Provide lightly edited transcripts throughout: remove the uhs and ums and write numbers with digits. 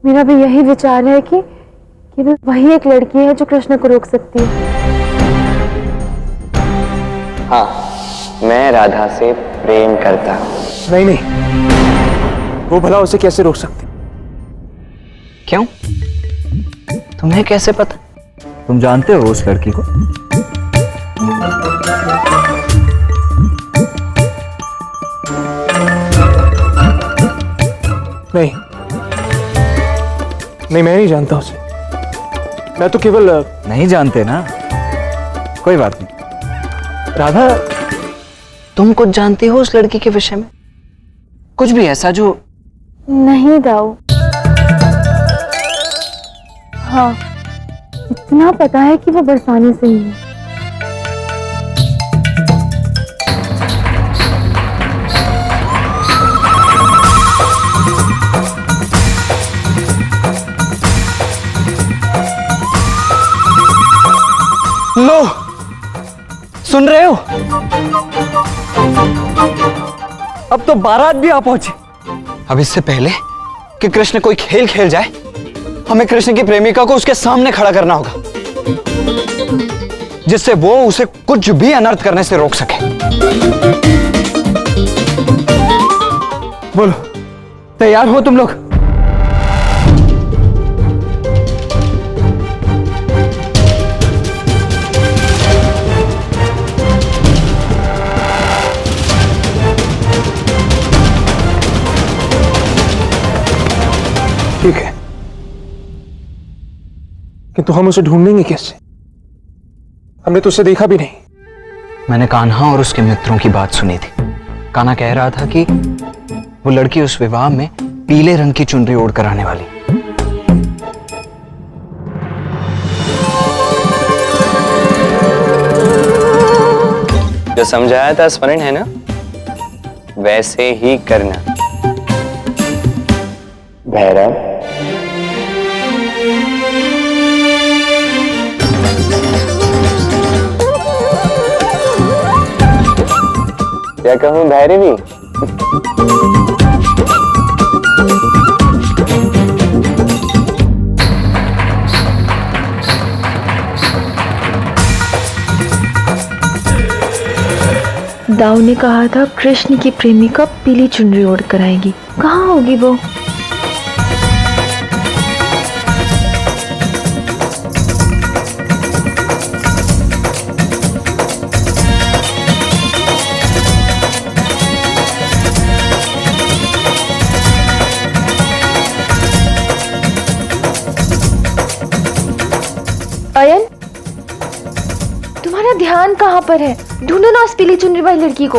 मेरा भी यही विचार है कि केवल वही एक लड़की है जो कृष्ण को रोक सकती है। हाँ, मैं राधा से प्रेम करता हूँ। नहीं नहीं, वो भला उसे कैसे रोक सकती? क्यों? तुम्हें कैसे पता? तुम जानते हो उस लड़की को? नहीं नहीं, मैं नहीं जानता उसे। मैं तो केवल नहीं जानते ना, कोई बात नहीं। राधा, तुम कुछ जानती हो उस लड़की के विषय में? कुछ भी ऐसा जो? नहीं दाऊ, हाँ इतना पता है कि वो बरसाने से ही है। लो, सुन रहे हो? अब तो बारात भी आ पहुंची। अब इससे पहले कि कृष्ण कोई खेल खेल जाए, हमें कृष्ण की प्रेमिका को उसके सामने खड़ा करना होगा, जिससे वो उसे कुछ भी अनर्थ करने से रोक सके। बोलो, तैयार हो तुम लोग? ठीक है, किंतु हम उसे ढूंढेंगे कैसे? हमने तो उसे देखा भी नहीं। मैंने कान्हा और उसके मित्रों की बात सुनी थी। कान्हा कह रहा था कि वो लड़की उस विवाह में पीले रंग की चुनरी ओढ़ कर आने वाली। जो समझाया था स्मरण है ना? वैसे ही करना। भैरव, क्या कहूं भैरवी? दाऊ ने कहा था कृष्ण की प्रेमिका पीली चुनरी ओढ़ कर आएगी। कहाँ होगी वो? अयन, तुम्हारा ध्यान कहाँ पर है? ढूंढो ना उस पीली चुनरी वाली लड़की को।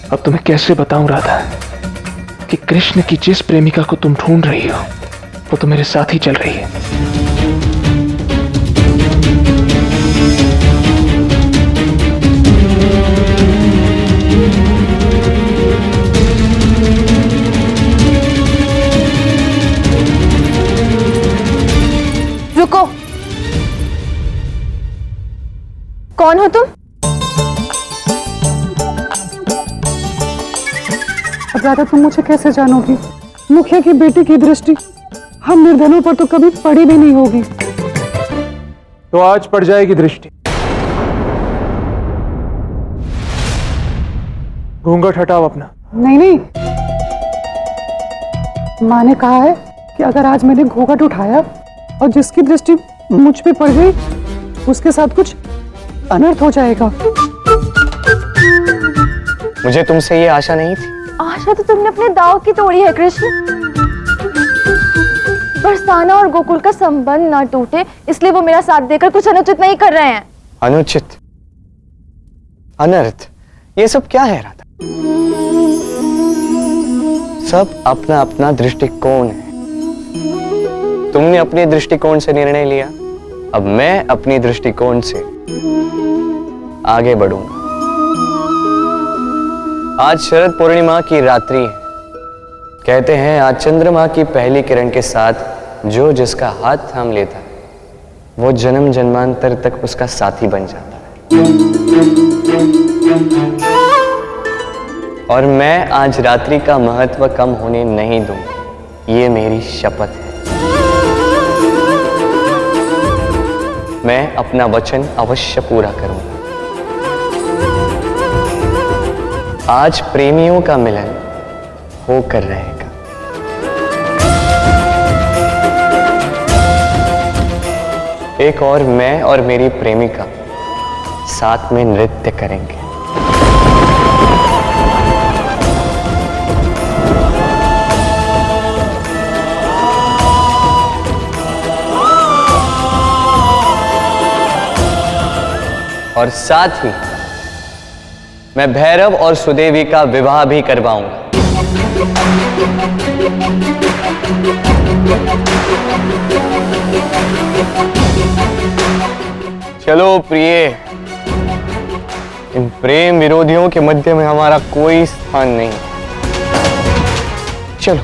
अब तुम्हें कैसे बताऊं राधा कि कृष्ण की जिस प्रेमिका को तुम ढूंढ रही हो वो तो मेरे साथ ही चल रही है। रुको, कौन हो तुम? अब राधा, तुम मुझे कैसे जानोगी? मुखिया की बेटी की दृष्टि हम निर्धनों पर तो कभी पड़ी भी नहीं होगी। तो आज पड़ जाएगी दृष्टि। घूंघट हटाओ अपना। नहीं नहीं, माँ ने कहा है कि अगर आज मैंने घूंघट उठाया और जिसकी दृष्टि मुझ पे पड़ गई उसके साथ कुछ अनर्थ हो जाएगा। मुझे तुमसे ये आशा नहीं थी। आशा तो तुमने अपने दाव की तोड़ी है कृष्ण। बरसाना और गोकुल का संबंध ना टूटे इसलिए वो मेरा साथ देकर कुछ अनुचित नहीं कर रहे हैं। अनुचित, अनर्थ, ये सब क्या है राधा? सब अपना अपना दृष्टिकोण है। तुमने अपने दृष्टिकोण से निर्णय लिया, अब मैं अपनी दृष्टिकोण से आगे बढ़ूंगा। आज शरद पूर्णिमा की रात्रि है। कहते हैं आज चंद्रमा की पहली किरण के साथ जो जिसका हाथ थाम लेता है वो जन्म जन्मांतर तक उसका साथी बन जाता है। और मैं आज रात्रि का महत्व कम होने नहीं दूंगा, ये मेरी शपथ है। मैं अपना वचन अवश्य पूरा करूंगा। आज प्रेमियों का मिलन होकर रहेगा। एक और मैं और मेरी प्रेमिका साथ में नृत्य करेंगे। और साथ ही मैं भैरव और सुदेवी का विवाह भी करवाऊंगा। चलो प्रिय, इन प्रेम विरोधियों के मध्य में हमारा कोई स्थान नहीं। चलो।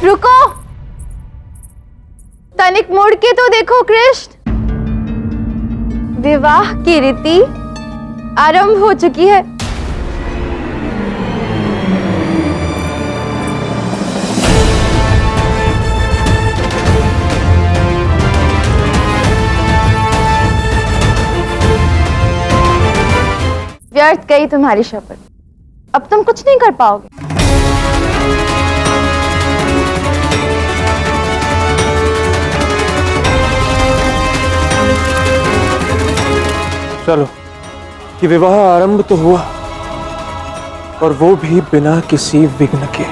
रुको, तनिक मुड़ के तो देखो कृष्ण, विवाह की रीति आरंभ हो चुकी है। व्यर्थ गई तुम्हारी शपथ, अब तुम कुछ नहीं कर पाओगे। चलो, ये विवाह आरंभ तो हुआ, और वो भी बिना किसी विघ्न के।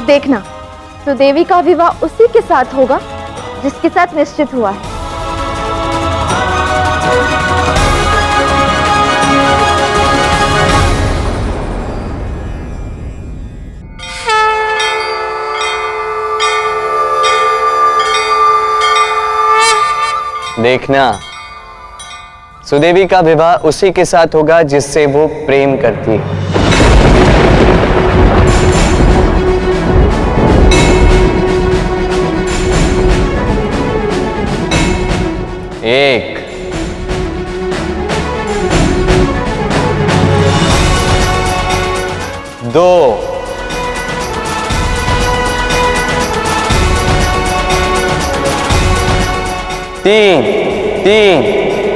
देखना, सुदेवी का विवाह उसी के साथ होगा जिसके साथ निश्चित हुआ है। देखना, सुदेवी का विवाह उसी के साथ होगा जिससे वो प्रेम करती है। एक, दो, तीन, तीन,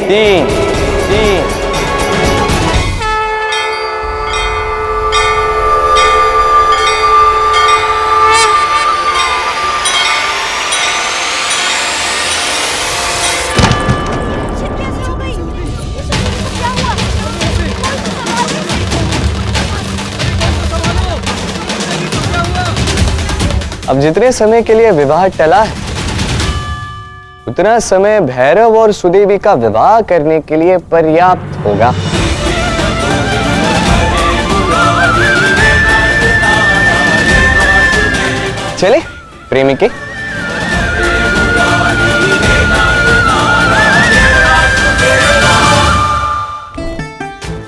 तीन, तीन। अब जितने समय के लिए विवाह टला है, उतना समय भैरव और सुदेवी का विवाह करने के लिए पर्याप्त होगा। चले प्रेमिके।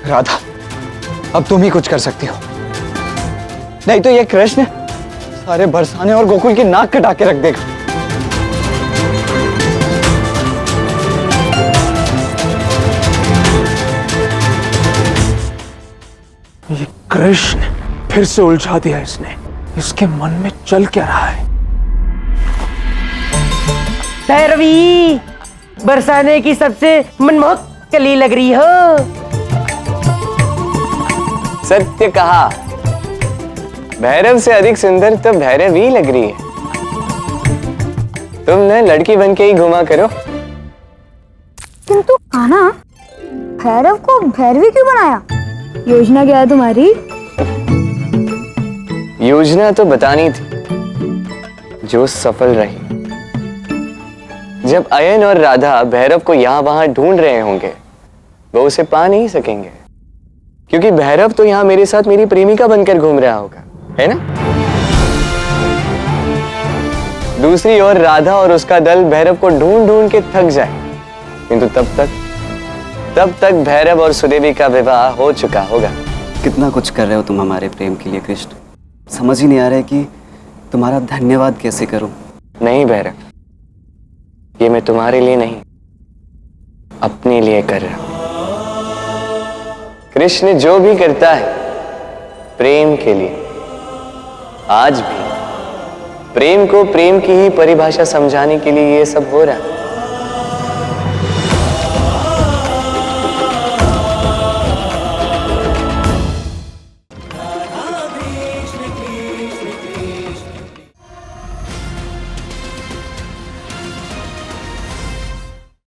राधा, अब तुम ही कुछ कर सकती हो, नहीं तो ये कृष्ण सारे बरसाने और गोकुल की नाक कटा के रख देगा। ये कृष्ण फिर से उलझा दिया इसने। इसके मन में चल क्या रहा है? भैरवी, बरसाने की सबसे मनमोहक कली लग रही हो। सत्य कहा, भैरव से अधिक सुंदर तो भैरवी लग रही है। तुम न लड़की बन के ही घुमा करो। किंतु कान्हा, भैरव को भैरवी क्यों बनाया? योजना क्या है तुम्हारी? योजना तो बतानी थी, जो सफल रही। जब अयन और राधा भैरव को यहां वहां ढूंढ रहे होंगे, वो उसे पा नहीं सकेंगे, क्योंकि भैरव तो यहां मेरे साथ मेरी प्रेमिका बनकर घूम रहा होगा, है ना? दूसरी ओर राधा और उसका दल भैरव को ढूंढ ढूंढ के थक जाए, किंतु तब तक भैरव और सुदेवी का विवाह हो चुका होगा। कितना कुछ कर रहे हो तुम हमारे प्रेम के लिए कृष्ण, समझ ही नहीं आ रहा है कि तुम्हारा धन्यवाद कैसे करूं। नहीं भैरव, ये मैं तुम्हारे लिए नहीं, अपने लिए कर रहा हूं। कृष्ण जो भी करता है प्रेम के लिए। आज भी प्रेम को प्रेम की ही परिभाषा समझाने के लिए ये सब हो रहा है।